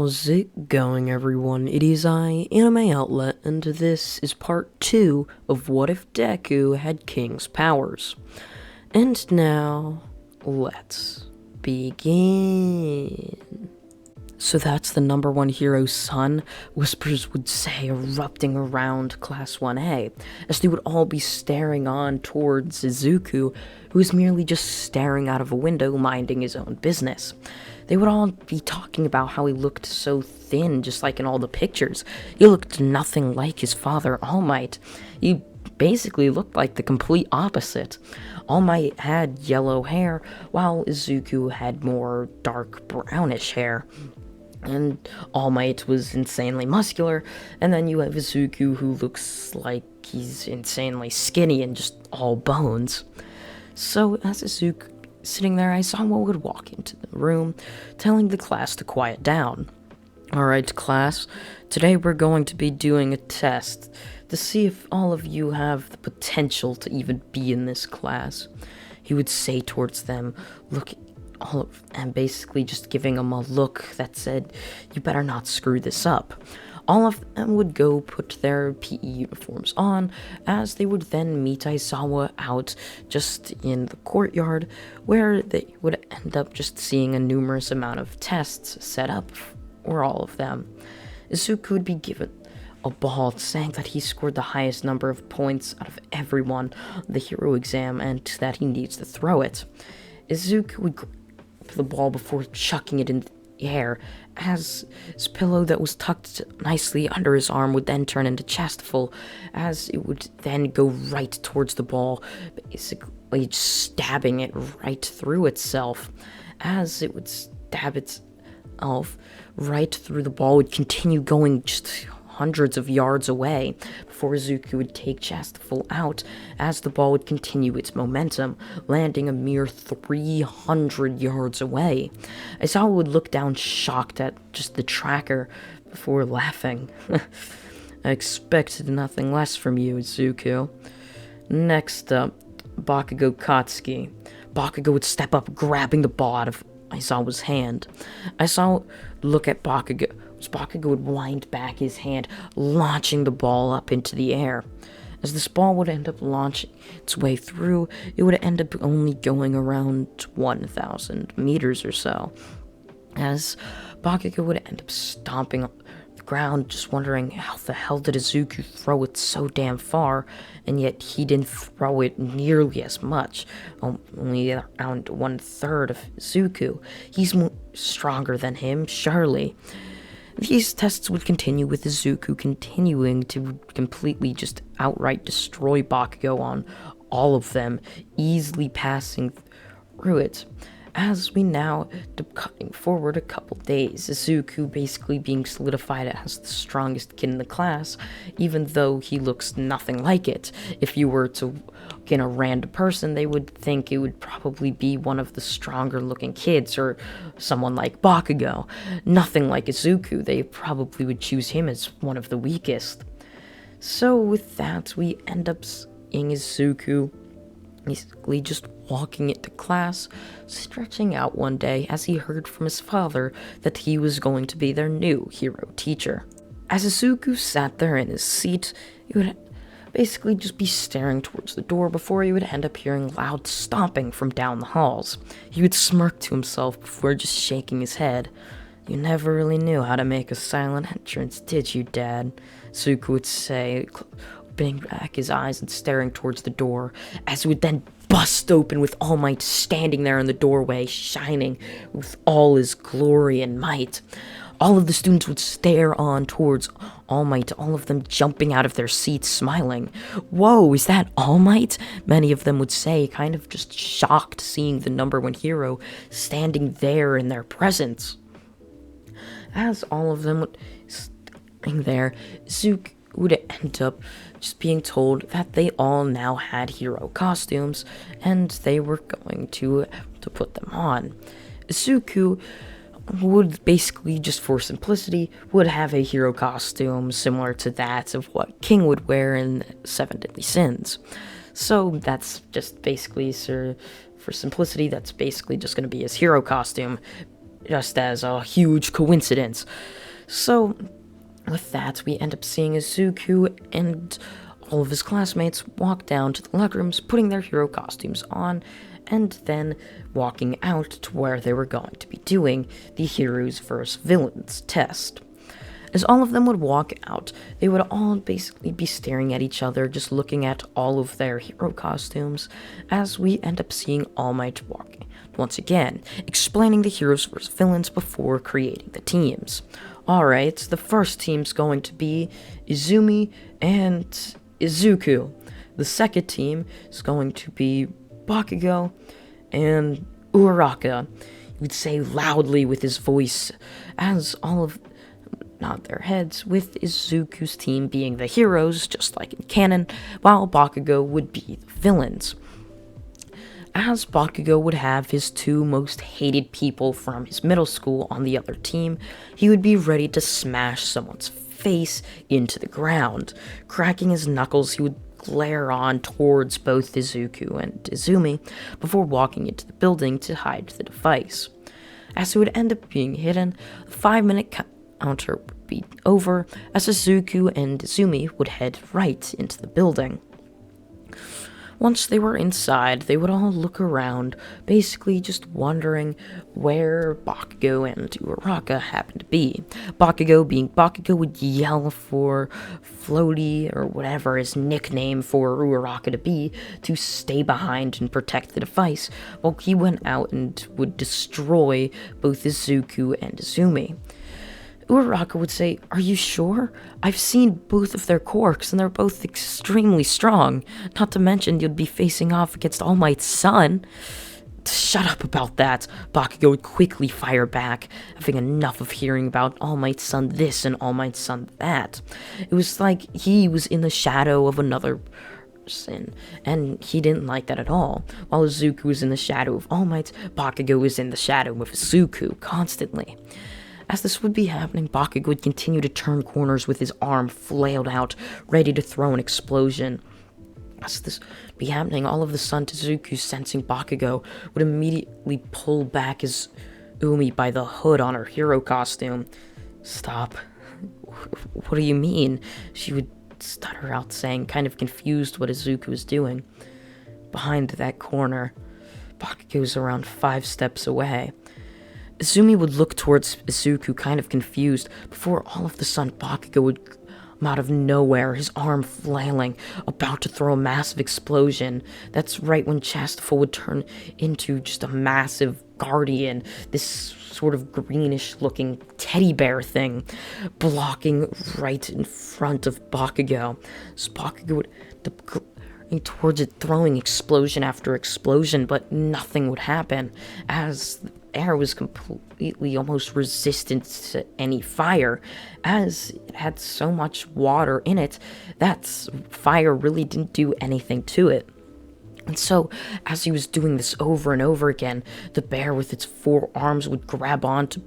How's it going, everyone? It is I, Anime Outlet, and this is part 2 of What If Deku Had King's Powers. And now, let's begin. So that's the number one hero's son, whispers would say, erupting around Class 1A, as they would all be staring on towards Izuku, who was merely just staring out of a window, minding his own business. They would all be talking about how he looked so thin, just like in all the pictures. He looked nothing like his father, All Might. He basically looked like the complete opposite. All Might had yellow hair, while Izuku had more dark brownish hair. And All Might was insanely muscular, and then you have Izuku, who looks like he's insanely skinny and just all bones. So as Izuku sitting there, Aizawa would walk into the room, telling the class to quiet down. Alright, class, today we're going to be doing a test to see if all of you have the potential to even be in this class. He would say towards them, and basically just giving them a look that said, you better not screw this up. All of them would go put their PE uniforms on, as they would then meet Aizawa out just in the courtyard, where they would end up just seeing a numerous amount of tests set up for all of them. Izuku would be given a ball, saying that he scored the highest number of points out of everyone on the hero exam, and that he needs to throw it. Izuku would grab the ball before chucking it in the air, as his pillow that was tucked nicely under his arm would then turn into chestful, as it would then go right towards the ball, basically stabbing it right through itself. As it would stab itself right through, the ball would continue going just hundreds of yards away before Izuku would take Chastful out, as the ball would continue its momentum, landing a mere 300 yards away. Aizawa would look down shocked at just the tracker before laughing. I expected nothing less from you, Izuku. Next up, Bakugo Katsuki. Bakugo would step up, grabbing the ball out of Aizawa's hand. Aizawa look at Bakugo. Bakugo would wind back his hand, launching the ball up into the air. As this ball would end up launching its way through, it would end up only going around 1,000 meters or so. As Bakugo would end up stomping on the ground, just wondering how the hell did Izuku throw it so damn far, and yet he didn't throw it nearly as much, only around 1/3 of Izuku. He's stronger than him, surely. These tests would continue, with Izuku continuing to completely just outright destroy Bakugo on all of them, easily passing through it. As we now cutting forward a couple days, Izuku basically being solidified as the strongest kid in the class, even though he looks nothing like it. If you were to look in a random person, they would think it would probably be one of the stronger looking kids, or someone like Bakugo. Nothing like Izuku, they probably would choose him as one of the weakest. So with that, we end up seeing Izuku basically just walking into class, stretching out one day, as he heard from his father that he was going to be their new hero teacher. As Izuku sat there in his seat, he would basically just be staring towards the door before he would end up hearing loud stomping from down the halls. He would smirk to himself before just shaking his head. You never really knew how to make a silent entrance, did you, Dad? Izuku would say, opening back his eyes and staring towards the door, as it would then bust open with All Might standing there in the doorway, shining with all his glory and might. All of the students would stare on towards All Might, all of them jumping out of their seats, smiling. Whoa, is that All Might? Many of them would say, kind of just shocked seeing the number one hero standing there in their presence. As all of them would standing there, Izuku would end up just being told that they all now had hero costumes, and they were going to put them on. Izuku would basically, just for simplicity, would have a hero costume similar to that of what King would wear in Seven Deadly Sins. So that's just basically, for simplicity, that's basically just going to be his hero costume. just as a huge coincidence. So, with that, we end up seeing Izuku and all of his classmates walk down to the lunkrooms, putting their hero costumes on, and then walking out to where they were going to be doing the Heroes vs. Villains test. As all of them would walk out, they would all basically be staring at each other, just looking at all of their hero costumes, as we end up seeing All Might walking once again, explaining the Heroes vs. Villains before creating the teams. Alright, the first team's going to be Izumi and Izuku. The second team is going to be Bakugo and Uraraka. He would say loudly with his voice, as all of nod their heads, with Izuku's team being the heroes, just like in canon, while Bakugo would be the villains. As Bakugo would have his two most hated people from his middle school on the other team, he would be ready to smash someone's face into the ground. Cracking his knuckles, he would glare on towards both Izuku and Izumi before walking into the building to hide the device. As it would end up being hidden, the 5-minute counter would be over, as Izuku and Izumi would head right into the building. Once they were inside, they would all look around, basically just wondering where Bakugo and Uraraka happened to be. Bakugo, being Bakugo, would yell for Floaty, or whatever his nickname for Uraraka to be, to stay behind and protect the device, while he went out and would destroy both Izuku and Izumi. Uraraka would say, "Are you sure? I've seen both of their quirks, and they're both extremely strong. Not to mention you'd be facing off against All Might's son." "Shut up about that," Bakugo would quickly fire back, having enough of hearing about All Might's son this and All Might's son that. It was like he was in the shadow of another person, and he didn't like that at all. While Izuku was in the shadow of All Might, Bakugo was in the shadow of Izuku constantly. As this would be happening, Bakugo would continue to turn corners with his arm flailed out, ready to throw an explosion. As this would be happening, all of a sudden, Izuku, sensing Bakugo, would immediately pull back his Umi by the hood on her hero costume. "Stop. What do you mean?" she would stutter out, saying, kind of confused what Izuku was doing. Behind that corner, Bakugo's around 5 steps away. Izumi would look towards Izuku, kind of confused, before all of a sudden Bakugo would come out of nowhere, his arm flailing, about to throw a massive explosion. That's right when Chastaful would turn into just a massive guardian, this sort of greenish-looking teddy bear thing, blocking right in front of Bakugo. So Bakugo would towards it, throwing explosion after explosion, but nothing would happen, as the air was completely almost resistant to any fire, as it had so much water in it that fire really didn't do anything to it. And so, as he was doing this over and over again, the bear with its 4 arms would grab onto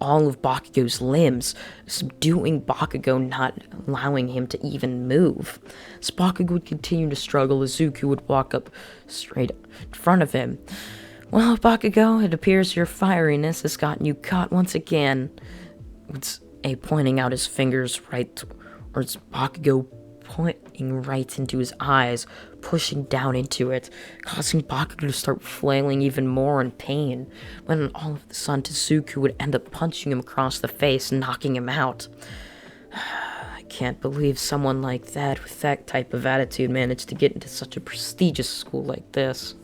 all of Bakugo's limbs, subduing Bakugo, not allowing him to even move. As Bakugo would continue to struggle, Izuku would walk up straight in front of him. "Well, Bakugo, it appears your fieriness has gotten you caught once again," would say, pointing out his fingers right towards Bakugo, pointing right into his eyes, pushing down into it, causing Bakugo to start flailing even more in pain, when all of a sudden Izuku would end up punching him across the face, knocking him out. I can't believe someone like that, with that type of attitude, managed to get into such a prestigious school like this.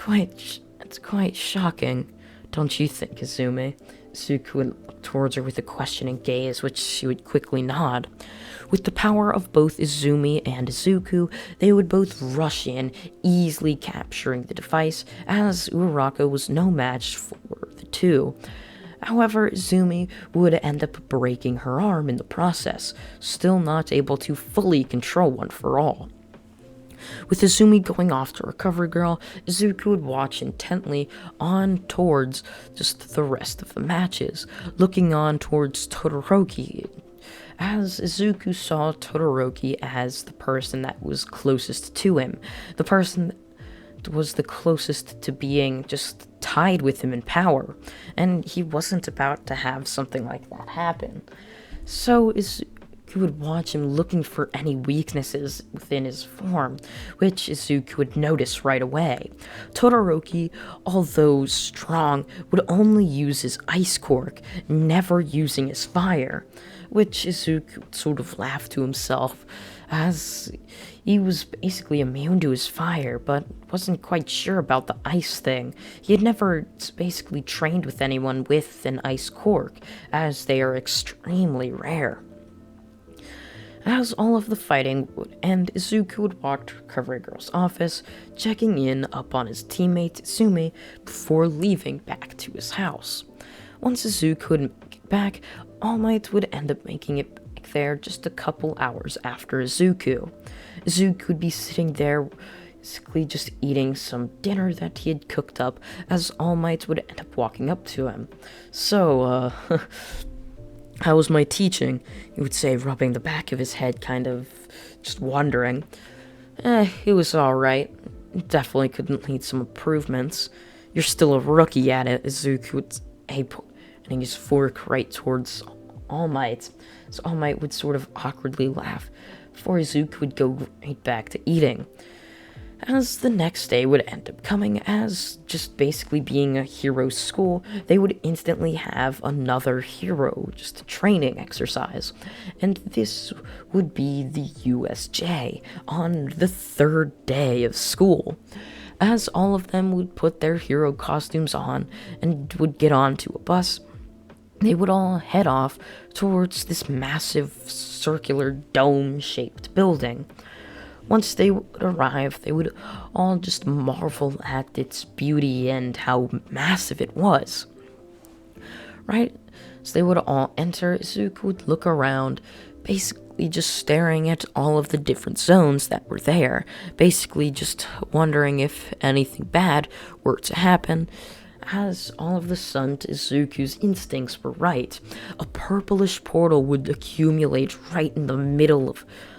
It's quite shocking, don't you think, Izumi? Izuku would look towards her with a questioning gaze, which she would quickly nod. With the power of both Izumi and Izuku, they would both rush in, easily capturing the device, as Uraraka was no match for the two. However, Izumi would end up breaking her arm in the process, still not able to fully control One for All. With Izumi going off to recover girl, Izuku would watch intently on towards just the rest of the matches, looking on towards Todoroki, as Izuku saw Todoroki as the person that was closest to him, the person that was the closest to being just tied with him in power, and he wasn't about to have something like that happen. So Izuku would watch him looking for any weaknesses within his form, which Izuku would notice right away. Todoroki, although strong, would only use his ice quirk, never using his fire, which Izuku would sort of laugh to himself, as he was basically immune to his fire, but wasn't quite sure about the ice thing. He had never basically trained with anyone with an ice quirk, as they are extremely rare. As all of the fighting would end, Izuku would walk to Recovery Girl's office, checking in up on his teammate Sumi before leaving back to his house. Once Izuku would make it back, All Might would end up making it back there just a couple hours after Izuku. Izuku would be sitting there, basically just eating some dinner that he had cooked up, as All Might would end up walking up to him. So, how was my teaching? He would say, rubbing the back of his head, kind of just wondering. It was alright. Definitely couldn't need some improvements. You're still a rookie at it, Izuku would say, pointing his fork right towards All Might. So All Might would sort of awkwardly laugh, before Izuku would go right back to eating. As the next day would end up coming, as just basically being a hero school, they would instantly have another hero, just a training exercise. And this would be the USJ on the third day of school. As all of them would put their hero costumes on and would get onto a bus, they would all head off towards this massive circular dome-shaped building. Once they would arrive, they would all just marvel at its beauty and how massive it was. Right? So they would all enter. Izuku would look around, basically just staring at all of the different zones that were there, basically just wondering if anything bad were to happen. As all of a sudden, Izuku's instincts were right. A purplish portal would accumulate right in the middle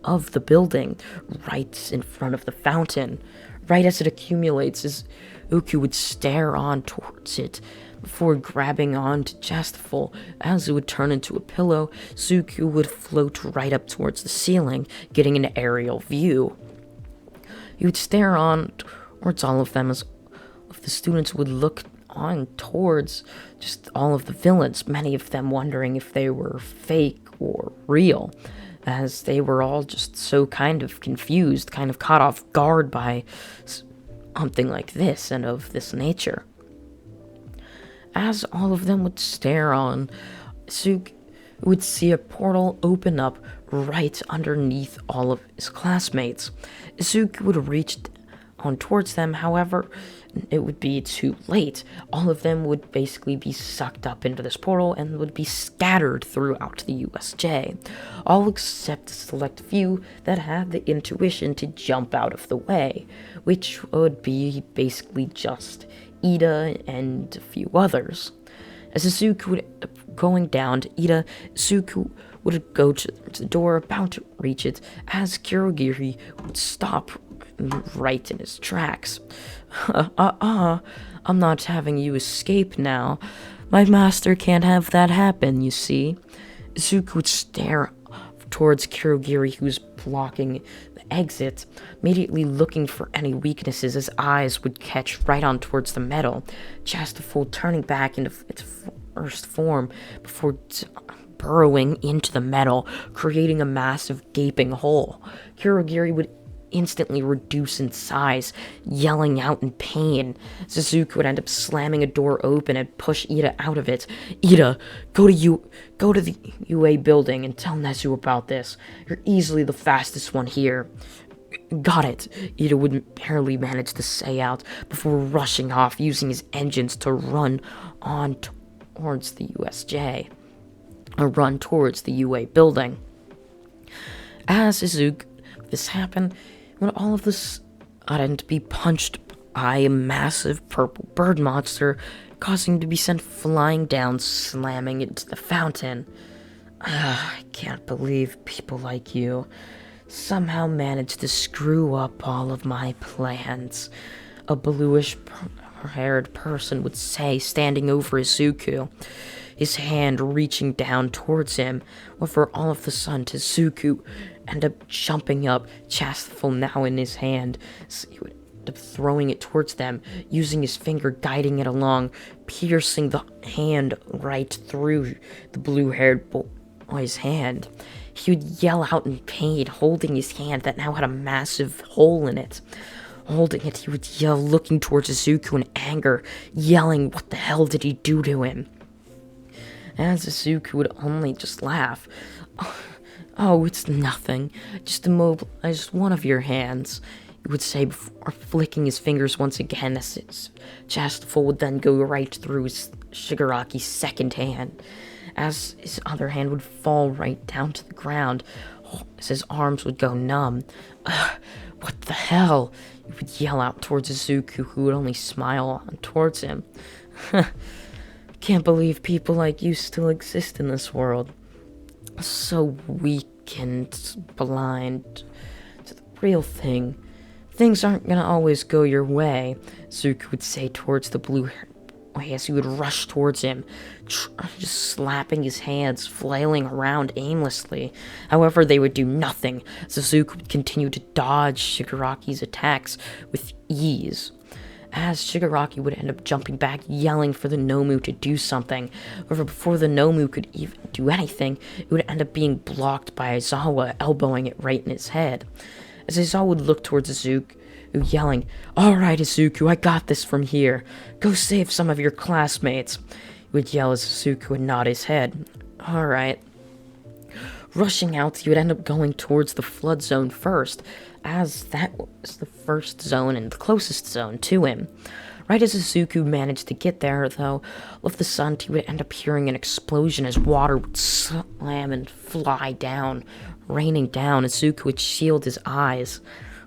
of the building, right in front of the fountain. Right as it accumulates, Izuku would stare on towards it before grabbing on to Chastful. As it would turn into a pillow, Izuku would float right up towards the ceiling, getting an aerial view. He would stare on towards all of them as all of the students would look on towards just all of the villains, many of them wondering if they were fake or real, as they were all just so kind of confused, kind of caught off guard by something like this and of this nature. As all of them would stare on, Izuku would see a portal open up right underneath all of his classmates. Izuku would reach on towards them, however, it would be too late. All of them would basically be sucked up into this portal and would be scattered throughout the USJ, all except a select few that had the intuition to jump out of the way, which would be basically just Ida and a few others. As Izuku would end up going down to Ida, Izuku would go to the door, about to reach it, as Kurogiri would stop right in his tracks. I'm not having you escape now. My master can't have that happen, you see. Izuku would stare towards Kurogiri, who's blocking the exit, immediately looking for any weaknesses. His eyes would catch right on towards the metal, Chastful turning back into its first form before burrowing into the metal, creating a massive gaping hole. Kurogiri would instantly reduce in size, yelling out in pain. Izuku would end up slamming a door open and push Ida out of it. Ida, go to the UA building and tell Nezu about this. You're easily the fastest one here. Got it, Ida would barely manage to say out before rushing off, using his engines to run on towards the USJ. A run towards the UA building. As this happened, when all of this sudden to be punched by a massive purple bird monster, causing him to be sent flying down, slamming into the fountain. I can't believe people like you somehow managed to screw up all of my plans. A bluish blue-haired person would say, standing over Izuku, his hand reaching down towards him. However, all of a sudden, Izuku ended up jumping up, chastiful now in his hand. So he would end up throwing it towards them, using his finger, guiding it along, piercing the hand right through the blue-haired boy's hand. He would yell out in pain, holding his hand that now had a massive hole in it. Holding it, he would yell, looking towards Izuku in anger, yelling, what the hell did he do to him? As Izuku would only just laugh. Oh, it's nothing. Just immobilize one of your hands, he would say before flicking his fingers once again, as his chastiful would then go right through Shigaraki's second hand, as his other hand would fall right down to the ground, as his arms would go numb. What the hell? He would yell out towards Izuku, who would only smile on towards him. Can't believe people like you still exist in this world. So weak and blind to the real thing. Things aren't gonna always go your way, Izuku would say towards the blue-haired boy as he would rush towards him, just slapping his hands, flailing around aimlessly. However, they would do nothing. Izuku would continue to dodge Shigaraki's attacks with ease, as Shigaraki would end up jumping back, yelling for the Nomu to do something. However, before the Nomu could even do anything, it would end up being blocked by Aizawa, elbowing it right in his head. As Aizawa would look towards Izuku, yelling, "Alright, Izuku, I got this from here. Go save some of your classmates," he would yell as Izuku would nod his head. Alright. Rushing out, he would end up going towards the flood zone first, as that was the first zone and the closest zone to him. Right as Izuku managed to get there, though, all of the sudden he would end up hearing an explosion as water would slam and fly down, raining down. Izuku would shield his eyes.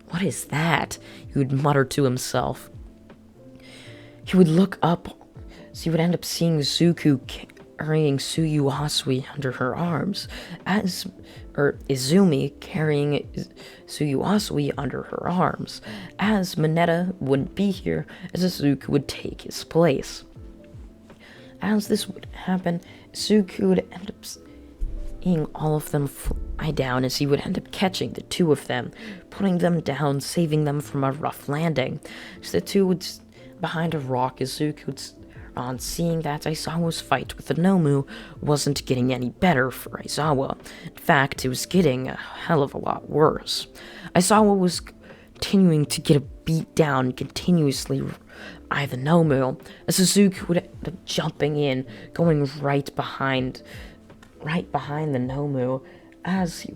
What is that? He would mutter to himself. He would look up, so he would end up seeing Izuku carrying Tsuyuasui under her arms, Izumi carrying Tsuyuasui under her arms, as Mineta wouldn't be here, as Izuku would take his place. As this would happen, Izuku would end up seeing all of them fly down, as he would end up catching the two of them, putting them down, saving them from a rough landing. So the two would behind a rock, Izuku would on seeing that Aizawa's fight with the Nomu wasn't getting any better for Aizawa. In fact, it was getting a hell of a lot worse. Aizawa was continuing to get a beat down continuously by the Nomu, as Izuku would end up jumping in, going right behind the Nomu, as he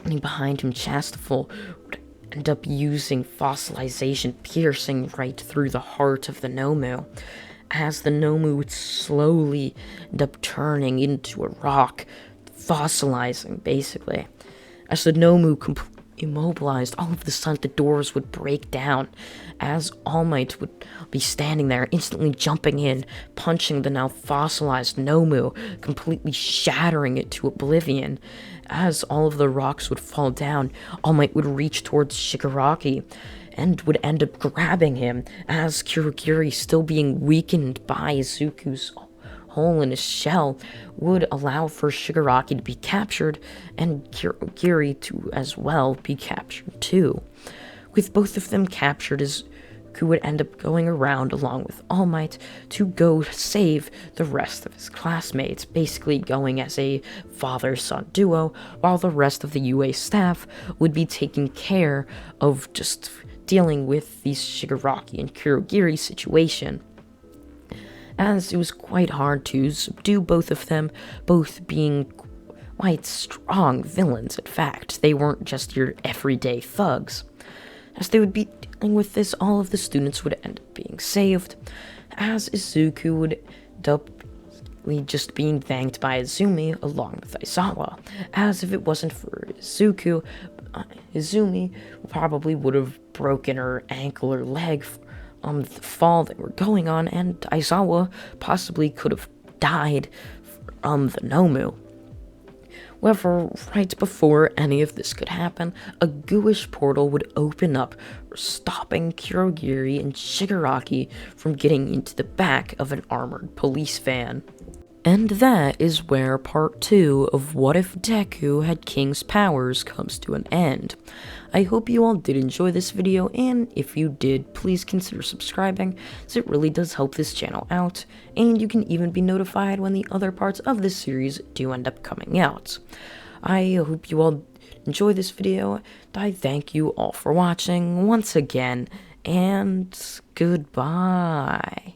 behind him, Chastiful would end up using fossilization, piercing right through the heart of the Nomu, as the Nomu would slowly end up turning into a rock, fossilizing, basically. As the Nomu completely immobilized, all of a sudden the doors would break down, as All Might would be standing there, instantly jumping in, punching the now fossilized Nomu, completely shattering it to oblivion. As all of the rocks would fall down, All Might would reach towards Shigaraki and would end up grabbing him, as Kurogiri, still being weakened by Izuku's hole in his shell, would allow for Shigaraki to be captured and Kurogiri to as well be captured too. With both of them captured, Izuku would end up going around along with All Might to go save the rest of his classmates, basically going as a father-son duo, while the rest of the UA staff would be taking care of just dealing with the Shigaraki and Kurogiri situation, as it was quite hard to subdue both of them, both being quite strong villains. In fact, they weren't just your everyday thugs. As they would be dealing with this, all of the students would end up being saved, as Izuku would end up just being thanked by Izumi along with Aizawa, as if it wasn't for Izuku, Izumi probably would have broken her ankle or leg the fall they were going on, and Aizawa possibly could have died from the Nomu. However, right before any of this could happen, a gooish portal would open up, stopping Kurogiri and Shigaraki from getting into the back of an armored police van. And that is where part 2 of What If Deku Had King's Powers comes to an end. I hope you all did enjoy this video, and if you did, please consider subscribing, as it really does help this channel out, and you can even be notified when the other parts of this series do end up coming out. I hope you all enjoy this video. I thank you all for watching once again, and goodbye.